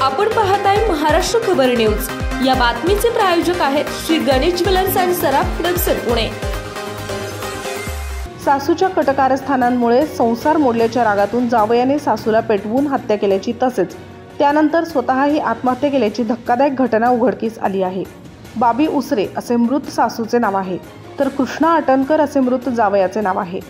आपण पाहताय महाराष्ट्र खबर न्यूज। या बातमीचे प्रायोजक आहेत श्री गणेश ज्वेलर्स अँड सराफ दक्षिण पुणे। सासूच्या कटकारस्थानांमुळे संसार मोडल्याच्या रागातून जावयाने सासूला पेटवून हत्या केल्याची तसेच त्यानंतर स्वतःही आत्महत्या केल्याची धक्कादायक घटना उघडकीस आली आहे। बाबी उसरे असे मृत सासूचे नाव आहे, तर कृष्णा अटणकर असे मृत जावयाचे नाव आहे।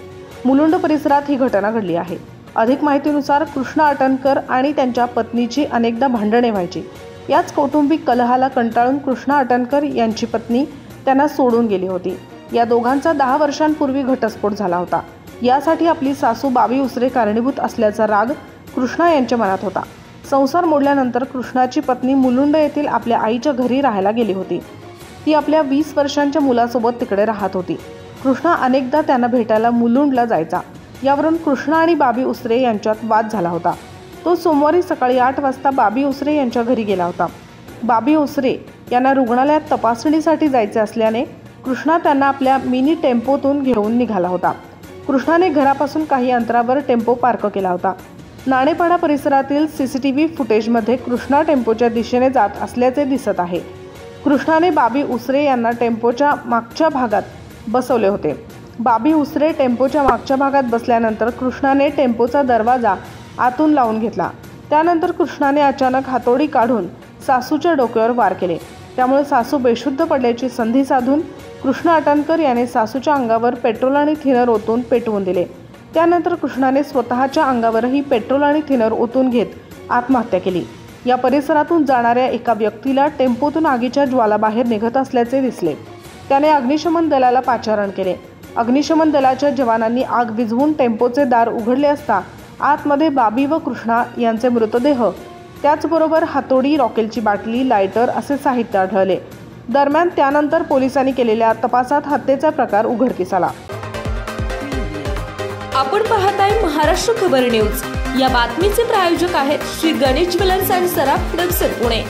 मुलुंड परिसरात ही घटना घडली आहे। अधिक माहितीनुसार कृष्णा अटणकर आणि त्यांच्या पत्नीची अनेकदा भांडणे व्हायची। याच कौटुंबिक कलहाला कंटाळून कृष्णा अटणकर यांची पत्नी त्यांना सोडून गेली होती। या दोघांचा 10 वर्षांपूर्वी घटस्फोट झाला होता। यासाठी आपली सासू बाबी उसरे कारणीभूत असल्याचा राग कृष्णा यांच्या मनात होता। संसार मोडल्यानंतर कृष्णाची पत्नी मुलुंड येथील आपल्या आईच्या घरी राहायला गेली होती। ती आपल्या 20 वर्षांच्या मुलासोबत तिकडे राहत होती। कृष्णा अनेकदा त्यांना भेटायला मुलुंडला जायचा। यावरून कृष्णा आणि बाबी उसरे यांच्यात वाद झाला होता। तो सोमवारी सकाळी 8 वाजता बाबी उसरे यांच्या घरी गेला होता। बाबी उसरे यांना रुग्णालयात तपासणीसाठी जायचे असल्याने कृष्णा त्यांना आपल्या मिनी टेम्पोतून घेऊन निघाला होता। कृष्णाने घरापासून काही अंतरावर टेम्पो पार्क केला होता। नाणेपाडा परिसरातील सीसीटीव्ही फुटेजमध्ये कृष्णा टेम्पोच्या दिशेने जात असल्याचे दिसत आहे। कृष्णाने बाबी उसरे यांना टेम्पोच्या मागच्या भागात बसवले होते। बाबी उसरे टेम्पोच्या मागच्या भागात बसल्यानंतर कृष्णाने टेम्पोचा दरवाजा आतून लावून घेतला। त्यानंतर कृष्णाने अचानक हातोडी काढून सासूच्या डोक्यावर वार केले। त्यामुळे सासू बेशुद्ध पडल्याची संधी साधून कृष्णा अटणकर याने सासूच्या अंगावर पेट्रोल आणि थिनर ओतून पेटवून दिले। त्यानंतर कृष्णाने स्वतःच्या अंगावरही पेट्रोल आणि थिनर ओतून घेत आत्महत्या केली। या परिसरातून जाणाऱ्या एका व्यक्तीला टेम्पोतून आगीच्या ज्वाला बाहेर निघत असल्याचे दिसले। त्याने अग्निशमन दलाला पाचारण केले। अग्निशमन दलाच्या जवानांनी आग विझवून टेम्पोचे दार उघडले असता आतमध्ये बाबी व कृष्णा यांचे मृतदेह, त्याचबरोबर हातोडी, रॉकेलची बाटली, लायटर असे साहित्य आढळले। दरम्यान त्यानंतर पोलिसांनी केलेल्या तपासात हत्येचा प्रकार उघडकीस आला। आपण पाहताय महाराष्ट्र खबर न्यूज। या बातमीचे प्रायोजक आहेत श्री गणेश ज्वेलर्स अँड सराफ दक्षिण पुणे।